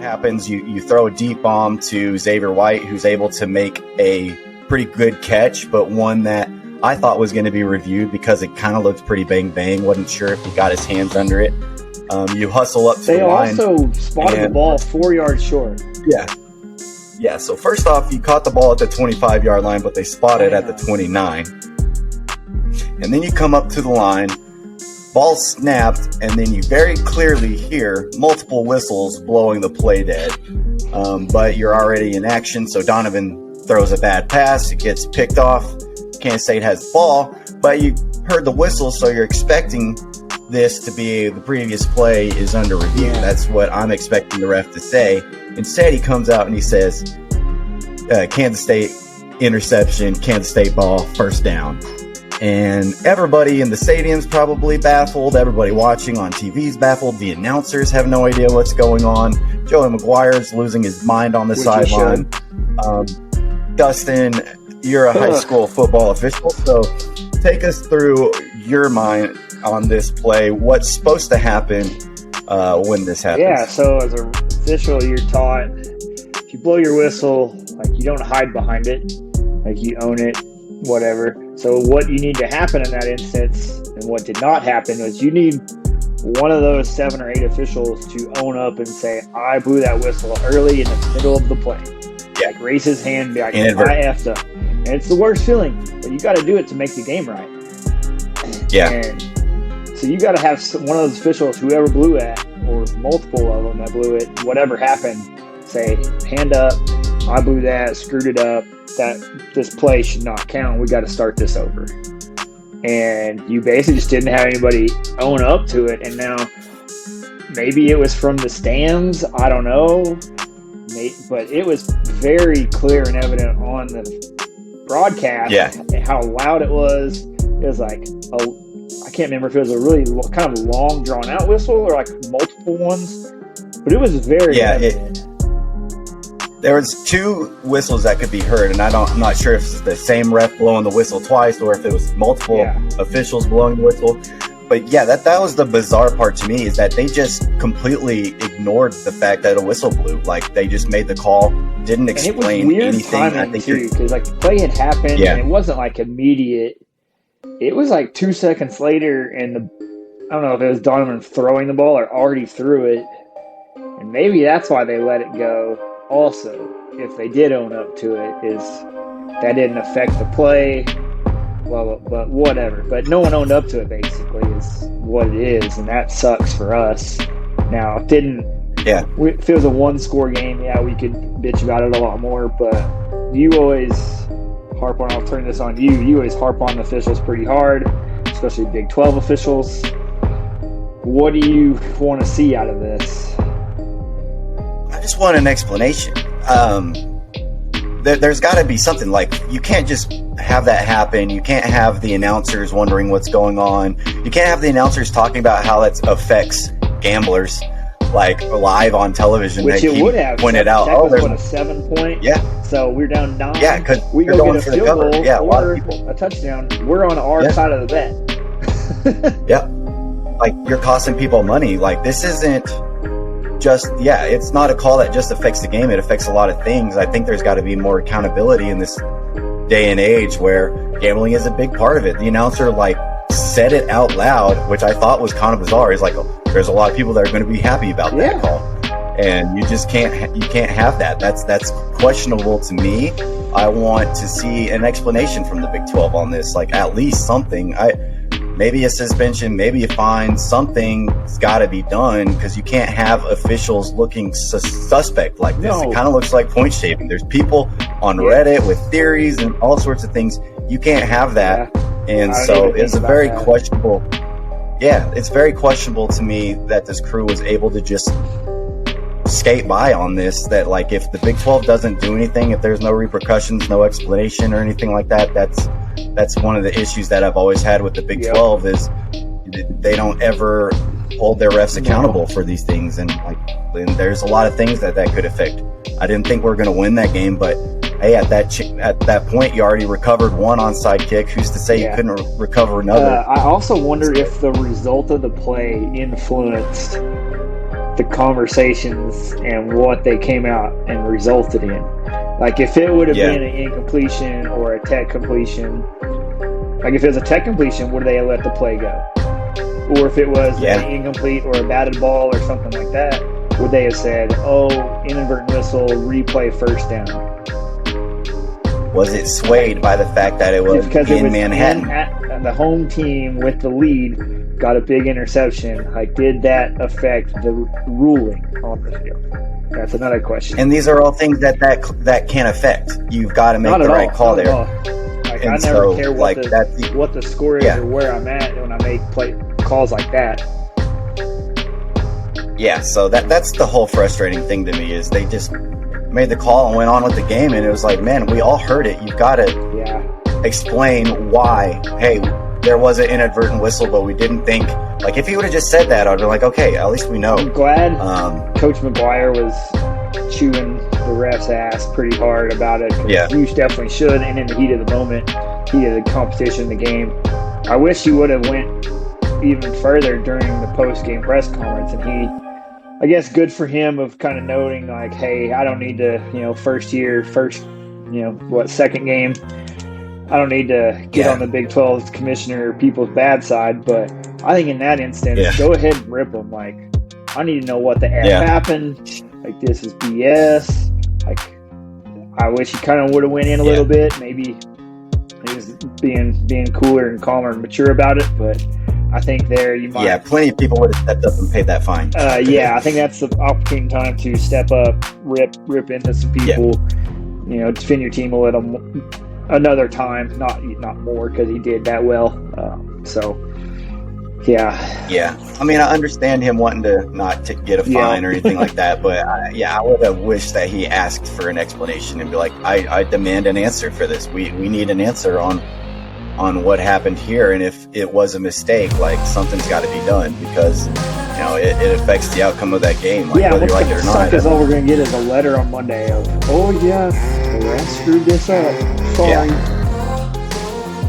happens, you throw a deep bomb to Xavier White, who's able to make a pretty good catch, but one that I thought was going to be reviewed because it kind of looked pretty bang. Wasn't sure if he got his hands under it. You hustle up to the line. They also spotted the ball 4 yards short. Yeah, so first off, you caught the ball at the 25-yard line, but they spotted at the 29. And then you come up to the line, ball snapped, and then you very clearly hear multiple whistles blowing the play dead. But you're already in action, so Donovan throws a bad pass. It gets picked off. Kansas State has the ball, but you heard the whistle, so you're expecting this to be the previous play is under review. That's what I'm expecting the ref to say. Instead, he comes out and he says, Kansas State interception, Kansas State ball, first down. And everybody in the stadium's probably baffled. Everybody watching on TV's baffled. The announcers have no idea what's going on. Joey McGuire's losing his mind on the sideline. Dustin, you're a high school football official, so take us through your mind on this play. What's supposed to happen when this happens? Yeah, so as an official, you're taught if you blow your whistle, like you don't hide behind it, like you own it, whatever. So what you need to happen in that instance, and what did not happen, was you need one of those 7 or 8 officials to own up and say, I blew that whistle early in the middle of the play. Like raise his hand and be like, I effed up. And it's the worst feeling, but you got to do it to make the game right. And so you got to have one of those officials, whoever blew it, or multiple of them that blew it, whatever happened, say, hand up, I blew that, screwed it up, that this play should not count, we got to start this over. And you basically just didn't have anybody own up to it, and now maybe it was from the stands, I don't know, but it was very clear and evident on the broadcast how loud it was. It was like I can't remember if it was a really kind of long, drawn-out whistle or like multiple ones, but it was very evident. There was 2 whistles that could be heard, and I'm not sure if it's the same ref blowing the whistle twice or if it was multiple officials blowing the whistle. But that was the bizarre part to me, is that they just completely ignored the fact that a whistle blew. Like, they just made the call, didn't explain and it was weird anything. Timing too, because like the play had happened and it wasn't like immediate. It was like 2 seconds later, and I don't know if it was Donovan throwing the ball or already threw it, and maybe that's why they let it go. Also, if they did own up to it, is that didn't affect the play. Well, but whatever. But no one owned up to it, basically, is what it is, and that sucks for us. Now, if it was a one-score game, we could bitch about it a lot more, but you always harp on, I'll turn this on you, you always harp on the officials pretty hard, especially Big 12 officials. What do you want to see out of this? I just want an explanation. There's got to be something. Like, you can't just have that happen. You can't have the announcers wondering what's going on. You can't have the announcers talking about how that affects gamblers, like live on television. Which it would have. Pointed out. That was a 7-point. Yeah. So we're down 9. Yeah, because we go going get a for the field cover. goal Yeah, a lot of or people. a touchdown. We're on our side of the bet. Yeah. Like, you're costing people money. Like, this isn't just, it's not a call that just affects the game. It affects a lot of things. I think there's got to be more accountability in this day and age where gambling is a big part of it. The announcer, said it out loud, which I thought was kind of bizarre. He's like, there's a lot of people that are going to be happy about that call. And you just can't have that. That's questionable to me. I want to see an explanation from the Big 12 on this, at least something. Maybe a suspension, maybe a fine, something's got to be done, because you can't have officials looking suspect like this. No. It kind of looks like point shaving. There's people on Reddit with theories and all sorts of things. You can't have that. And so it's a very questionable. Yeah, it's very questionable to me that this crew was able to just skate by on this. That, if the Big 12 doesn't do anything, if there's no repercussions, no explanation or anything like that, that's one of the issues that I've always had with the Big 12 is they don't ever hold their refs accountable for these things. And there's a lot of things that could affect. I didn't think we were going to win that game, but hey, at that point, you already recovered one onside kick. Who's to say you couldn't recover another? I also wonder if the result of the play influenced the conversations and what they came out and resulted in. Like if it would have been an incompletion or a tech completion, like if it was a tech completion, would they have let the play go? Or if it was an incomplete or a batted ball or something like that, would they have said, "Oh, inadvertent whistle, replay first down"? Was it swayed by the fact that it was in Manhattan? The home team with the lead got a big interception. Like, did that affect the ruling on the field? That's another question. And these are all things that can affect. You've got to make the right call there. Like, I never care what the score is or where I'm at when I make calls like that. Yeah, so that's the whole frustrating thing to me is they just made the call and went on with the game, and it was like, man, we all heard it. You've got to explain why. Hey, there was an inadvertent whistle, but we didn't think. Like, if he would have just said that, I'd be like, okay, at least we know. I'm glad Coach McGuire was chewing the ref's ass pretty hard about it. Yeah, you definitely should. And in the heat of the moment, heat of the competition, the game, I wish he would have went even further during the post-game press conference, and I guess good for him of kind of noting like, hey, I don't need to, second game, I don't need to get on the Big 12 commissioner people's bad side, but I think in that instance, go ahead and rip them. Like, I need to know what the F happened. Like, this is BS. Like, I wish he kind of would have went in a little bit. Maybe he was being cooler and calmer and mature about it, but I think there you might. Yeah, plenty of people would have stepped up and paid that fine. I think that's the opportune time to step up, rip into some people. Defend your team a little another time, not more, because he did that well. Yeah. I mean, I understand him wanting to not get a fine or anything like that, but I would have wished that he asked for an explanation and be like, I demand an answer for this. We need an answer on what happened here, and if it was a mistake, like, something's got to be done, because it affects the outcome of that game, like, whether you like it or not. Because all we're going to get is a letter on Monday of, the ref screwed this up. Sorry.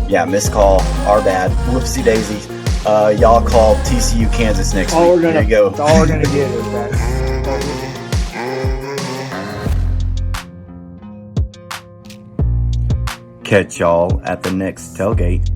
Yeah, missed call, our bad, whoopsie daisy. Y'all call TCU Kansas next week. There you go. That's all we're going to get is that. Catch y'all at the next tailgate.